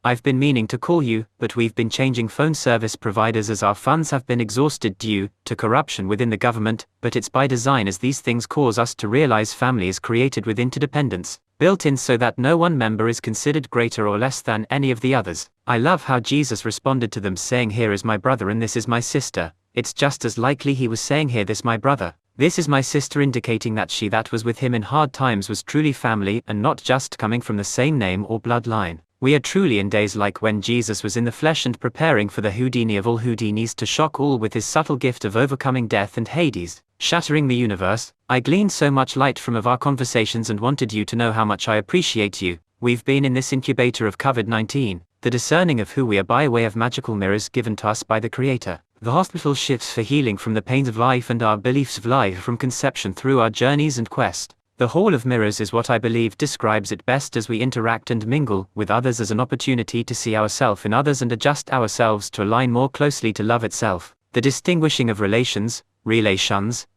I've been meaning to call you, but we've been changing phone service providers as our funds have been exhausted due to corruption within the government, but it's by design as these things cause us to realize family is created with interdependence, built in so that no one member is considered greater or less than any of the others. I love how Jesus responded to them saying, "Here is my brother and this is my sister." It's just as likely he was saying, "Here this my brother, this is my sister," indicating that she that was with him in hard times was truly family and not just coming from the same name or bloodline. We are truly in days like when Jesus was in the flesh and preparing for the Houdini of all Houdinis to shock all with his subtle gift of overcoming death and Hades, shattering the universe. I gleaned so much light from of our conversations and wanted you to know how much I appreciate you. We've been in this incubator of COVID-19, the discerning of who we are by way of magical mirrors given to us by the Creator. The hospital shifts for healing from the pains of life and our beliefs of life from conception through our journeys and quest. The Hall of Mirrors is what I believe describes it best as we interact and mingle with others as an opportunity to see ourselves in others and adjust ourselves to align more closely to love itself. The distinguishing of relations,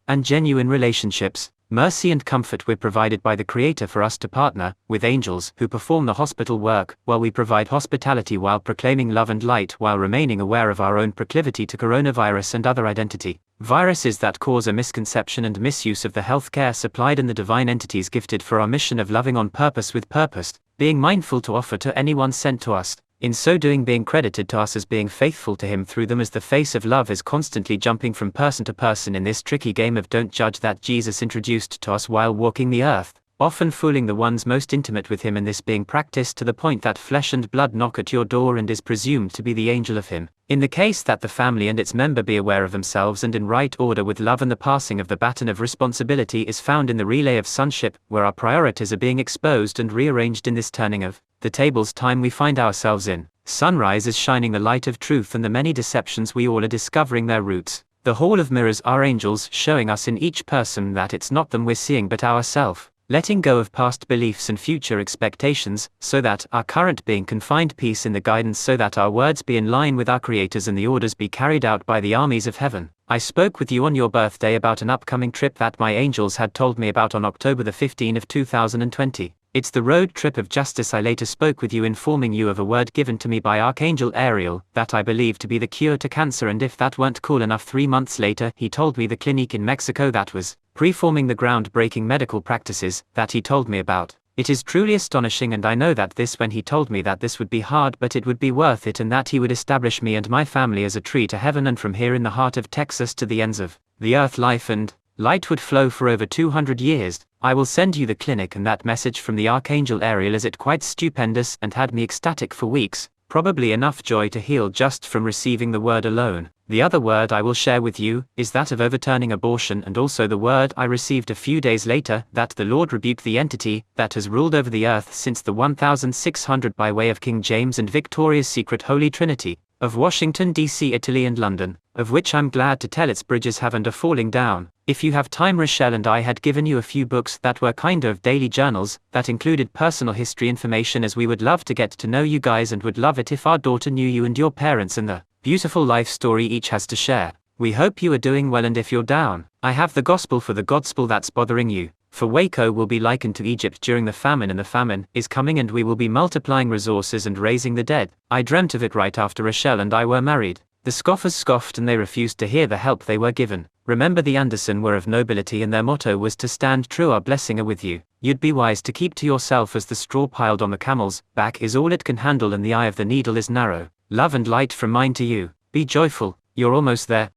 and genuine relationships, mercy and comfort we're provided by the Creator for us to partner with angels who perform the hospital work, while we provide hospitality while proclaiming love and light while remaining aware of our own proclivity to coronavirus and other identity viruses that cause a misconception and misuse of the healthcare supplied and the divine entities gifted for our mission of loving on purpose with purpose, being mindful to offer to anyone sent to us, in so doing being credited to us as being faithful to Him through them as the face of love is constantly jumping from person to person in this tricky game of don't judge that Jesus introduced to us while walking the earth, often fooling the ones most intimate with Him, and this being practiced to the point that flesh and blood knock at your door and is presumed to be the angel of Him. In the case that the family and its member be aware of themselves and in right order with love, and the passing of the baton of responsibility is found in the relay of sonship, where our priorities are being exposed and rearranged in this turning of the tables time we find ourselves in. Sunrise is shining the light of truth and the many deceptions we all are discovering their roots. The Hall of Mirrors are angels showing us in each person that it's not them we're seeing but ourself. Letting go of past beliefs and future expectations, so that our current being can find peace in the guidance, so that our words be in line with our Creators and the orders be carried out by the armies of heaven. I spoke with you on your birthday about an upcoming trip that my angels had told me about on October the 15th of 2020. It's the road trip of justice. I later spoke with you informing you of a word given to me by Archangel Ariel, that I believe to be the cure to cancer, and if that weren't cool enough, 3 months later he told me the clinic in Mexico that was preforming the groundbreaking medical practices that he told me about. It is truly astonishing, and I know that this when he told me that this would be hard but it would be worth it, and that he would establish me and my family as a tree to heaven, and from here in the heart of Texas to the ends of the earth life and light would flow for over 200 years. I will send you the clinic and that message from the Archangel Ariel, as it quite stupendous and had me ecstatic for weeks, probably enough joy to heal just from receiving the word alone. The other word I will share with you is that of overturning abortion, and also the word I received a few days later, that the Lord rebuked the entity that has ruled over the earth since the 1600 by way of King James and Victoria's Secret Holy Trinity, of Washington, D.C., Italy and London, of which I'm glad to tell its bridges have and are falling down. If you have time, Rochelle and I had given you a few books that were kind of daily journals, that included personal history information, as we would love to get to know you guys and would love it if our daughter knew you and your parents and the beautiful life story each has to share. We hope you are doing well, and if you're down, I have the gospel for the gospel that's bothering you. For Waco will be likened to Egypt during the famine, and the famine is coming, and we will be multiplying resources and raising the dead. I dreamt of it right after Rochelle and I were married. The scoffers scoffed and they refused to hear the help they were given. Remember, the Anderson were of nobility and their motto was to stand true. Our blessing are with you. You'd be wise to keep to yourself, as the straw piled on the camel's back is all it can handle and the eye of the needle is narrow. Love and light from mine to you. Be joyful, you're almost there.